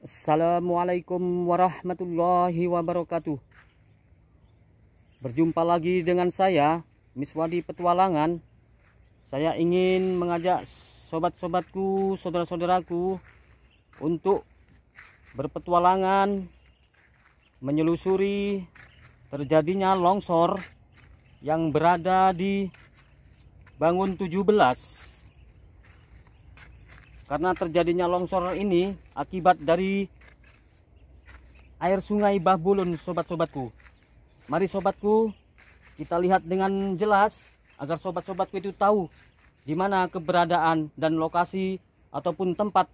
Assalamualaikum warahmatullahi wabarakatuh. Berjumpa lagi dengan saya, Miswadi Petualangan. Saya ingin mengajak sobat-sobatku, saudara-saudaraku untuk berpetualangan menyelusuri terjadinya longsor yang berada di Bangun 17. Karena terjadinya longsor ini akibat dari air sungai Bahbulun, sobat-sobatku. Mari sobatku, kita lihat dengan jelas agar sobat-sobatku itu tahu di mana keberadaan dan lokasi ataupun tempat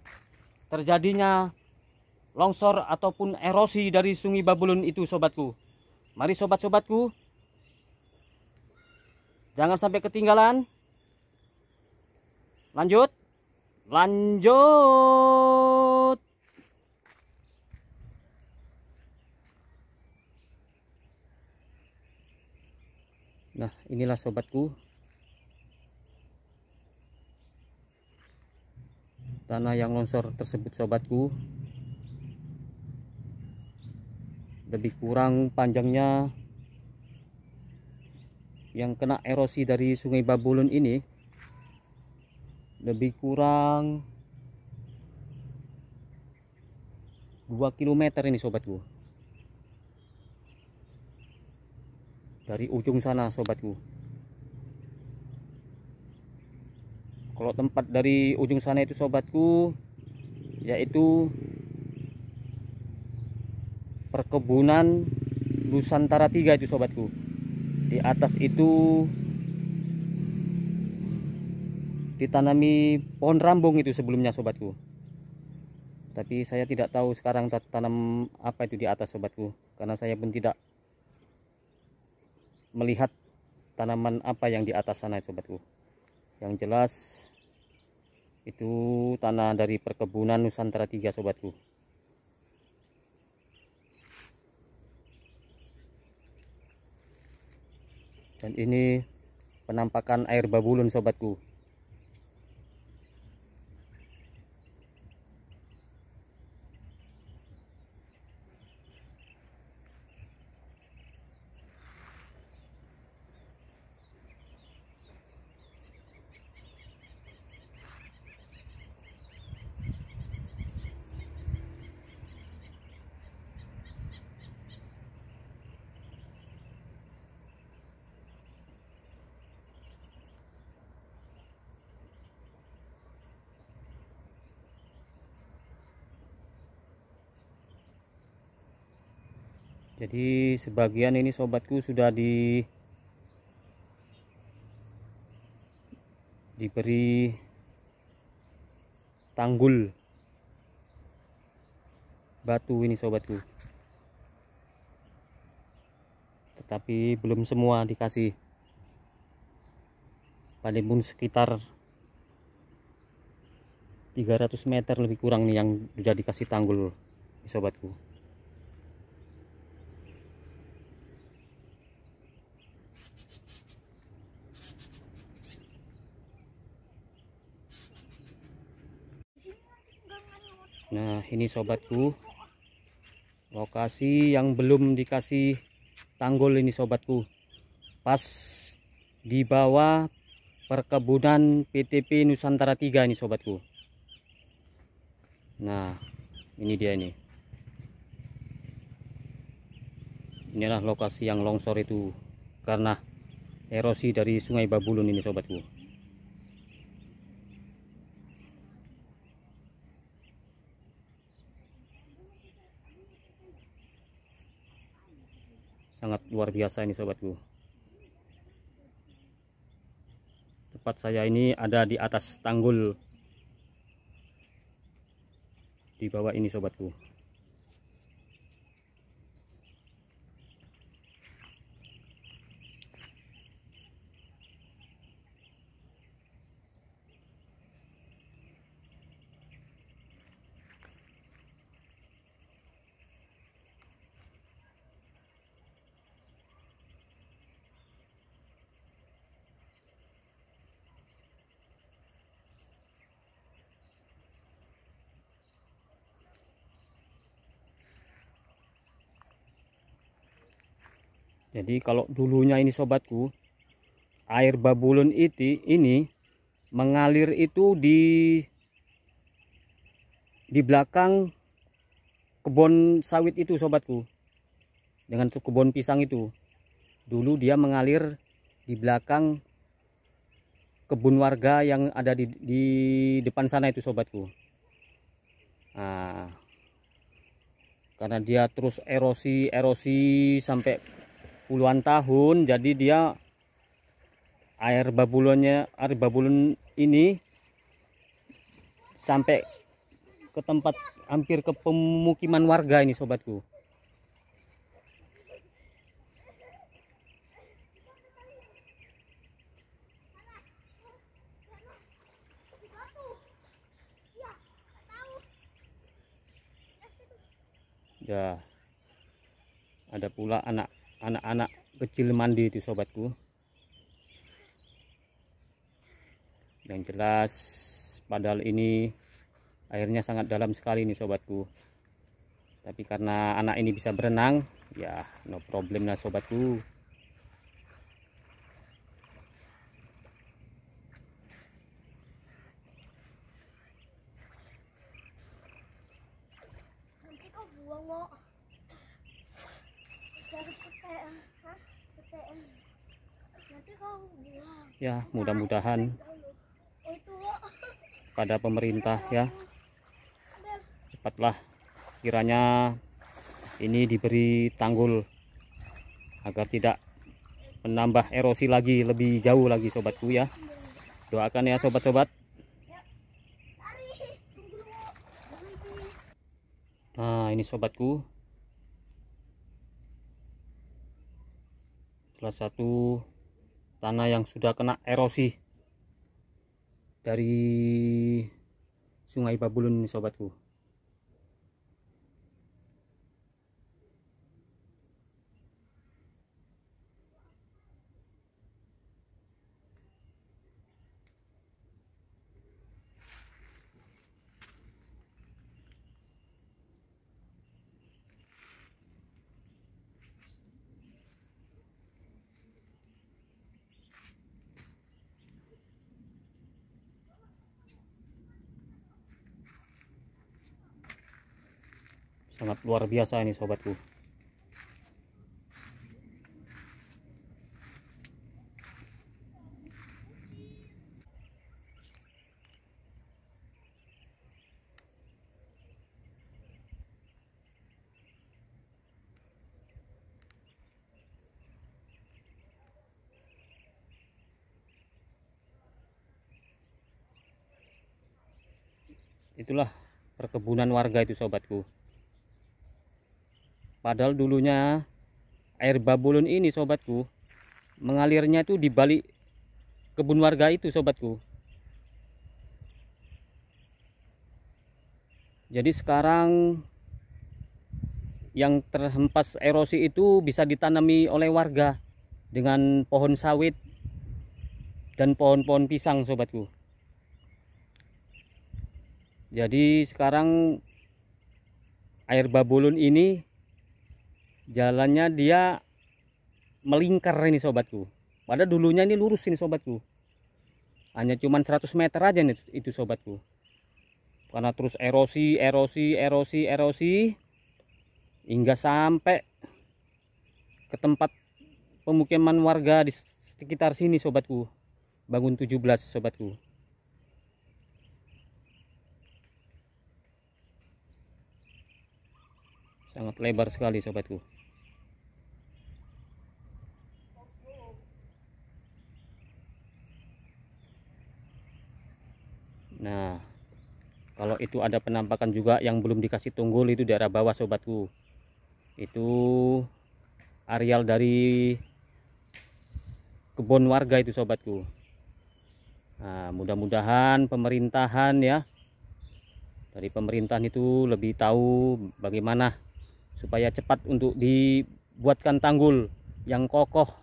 terjadinya longsor ataupun erosi dari sungai Bahbulun itu, sobatku. Mari sobat-sobatku, jangan sampai ketinggalan. Lanjut. Nah, inilah sobatku, tanah yang longsor tersebut, sobatku. Lebih kurang panjangnya yang kena erosi dari sungai Bahbulun ini lebih kurang 2 km ini, sobatku. Dari ujung sana, sobatku. Kalau tempat dari ujung sana itu, sobatku, yaitu perkebunan Nusantara 3 itu, sobatku. Di atas itu ditanami pohon rambung itu sebelumnya, sobatku. Tapi saya tidak tahu sekarang tanam apa itu di atas, sobatku, karena saya pun tidak melihat tanaman apa yang di atas sana, sobatku. Yang jelas itu tanah dari perkebunan Nusantara 3, sobatku. Dan ini penampakan air Bahbulun, sobatku. Jadi sebagian ini, sobatku, sudah diberi tanggul batu ini, sobatku. Tetapi belum semua dikasih. Paling pun sekitar 300 meter lebih kurang nih yang sudah dikasih tanggul, sobatku. Nah, ini, sobatku, lokasi yang belum dikasih tanggul ini, sobatku. Pas di bawah perkebunan PTP Nusantara 3 ini, sobatku. Nah, ini dia ini. Inilah lokasi yang longsor itu karena erosi dari sungai Bahbulun ini, sobatku. Sangat luar biasa ini, sobatku. Tempat saya ini ada di atas tanggul di bawah ini, sobatku. Jadi kalau dulunya ini sobatku, air Babulun ini mengalir itu di belakang kebun sawit itu sobatku, dengan kebun pisang itu. Dulu dia mengalir di belakang kebun warga yang ada di depan sana itu sobatku. Nah, karena dia terus erosi sampai puluhan tahun, jadi dia air Babulun ini sampai ke tempat, hampir ke pemukiman warga ini sobatku. Ya, ada pula anak-anak kecil mandi itu sobatku. Yang jelas padahal ini airnya sangat dalam sekali nih sobatku. Tapi karena anak ini bisa berenang, ya no problem lah sobatku. Ya, mudah-mudahan pada pemerintah ya, cepatlah kiranya ini diberi tanggul agar tidak menambah erosi lagi, lebih jauh lagi sobatku ya. Doakan ya sobat-sobat. Nah, ini sobatku, salah satu tanah yang sudah kena erosi dari Sungai Babulun ini sobatku. Sangat luar biasa ini sobatku. Itulah perkebunan warga itu sobatku. Padahal dulunya air Babulun ini sobatku mengalirnya itu di balik kebun warga itu sobatku. Jadi sekarang yang terhempas erosi itu bisa ditanami oleh warga dengan pohon sawit dan pohon-pohon pisang sobatku. Jadi sekarang air Babulun ini jalannya dia melingkar ini sobatku. Padahal dulunya ini lurus ini sobatku. Hanya cuman 100 meter aja nih, itu sobatku. Karena terus erosi hingga sampai ke tempat pemukiman warga di sekitar sini sobatku. Bangun 17 sobatku. Sangat lebar sekali sobatku. Nah, kalau itu ada penampakan juga yang belum dikasih tunggul, itu daerah bawah sobatku. Itu areal dari kebun warga itu sobatku. Nah, mudah-mudahan pemerintahan ya, dari pemerintahan itu lebih tahu bagaimana supaya cepat untuk dibuatkan tanggul yang kokoh.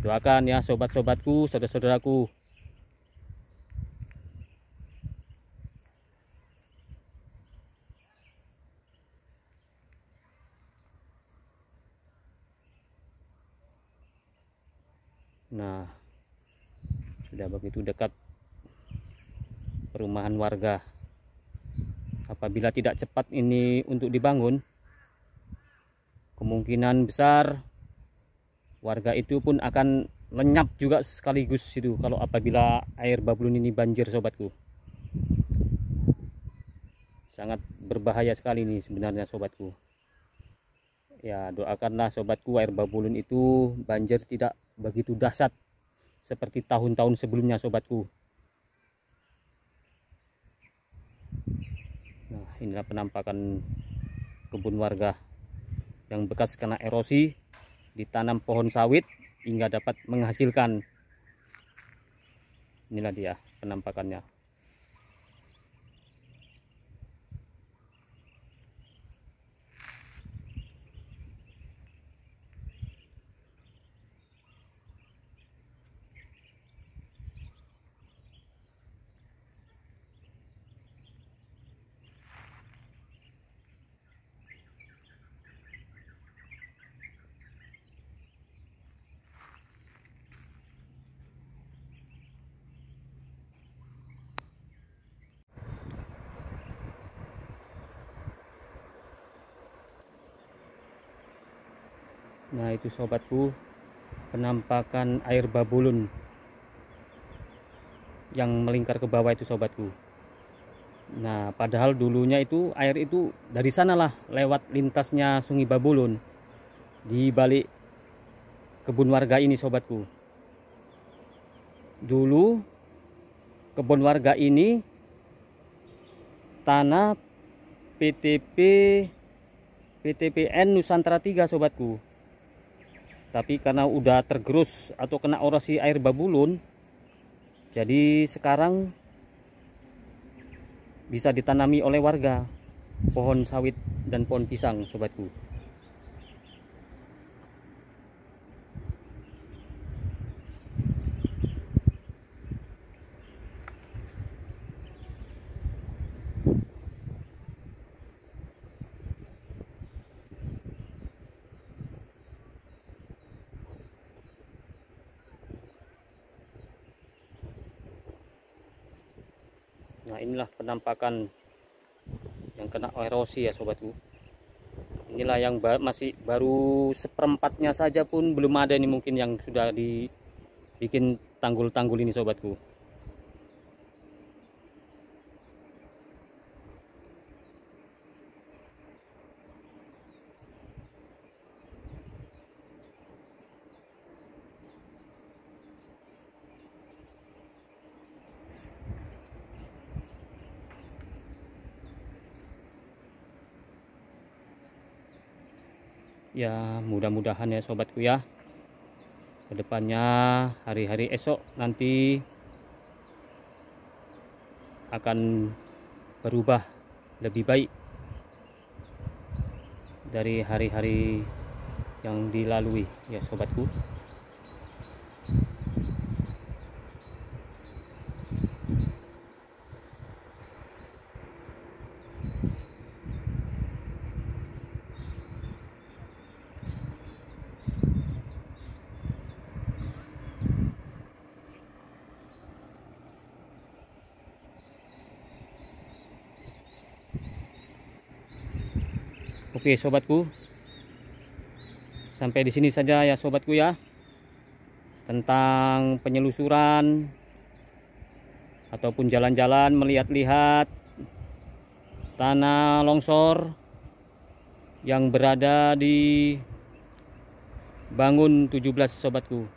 Doakan ya sobat-sobatku, saudara-saudaraku. Nah, sudah begitu dekat perumahan warga. Apabila tidak cepat ini untuk dibangun, kemungkinan besar warga itu pun akan lenyap juga sekaligus itu kalau apabila air Babulun ini banjir, sobatku. Sangat berbahaya sekali nih sebenarnya, sobatku. Ya, doakanlah sobatku air Babulun itu banjir tidak begitu dahsyat seperti tahun-tahun sebelumnya, sobatku. Nah, inilah penampakan kebun warga yang bekas kena erosi, ditanam pohon sawit hingga dapat menghasilkan. Inilah dia penampakannya. Nah, itu sobatku, penampakan air Babulun yang melingkar ke bawah itu, sobatku. Nah, padahal dulunya itu air itu dari sanalah lewat lintasnya Sungai Babulun di balik kebun warga ini, sobatku. Dulu kebun warga ini tanah PTPN Nusantara 3, sobatku. Tapi karena udah tergerus atau kena erosi air Babulun, jadi sekarang bisa ditanami oleh warga pohon sawit dan pohon pisang, sobatku. Nah, inilah penampakan yang kena erosi ya, sobatku. Inilah yang masih baru seperempatnya saja pun belum ada ini, mungkin yang sudah dibikin tanggul-tanggul ini, sobatku. Ya, mudah-mudahan ya, sobatku ya, kedepannya hari-hari esok nanti akan berubah lebih baik dari hari-hari yang dilalui ya, sobatku. Oke, sobatku, sampai di sini saja ya, sobatku ya, tentang penyelusuran ataupun jalan-jalan melihat-lihat tanah longsor yang berada di Bangun 17, sobatku.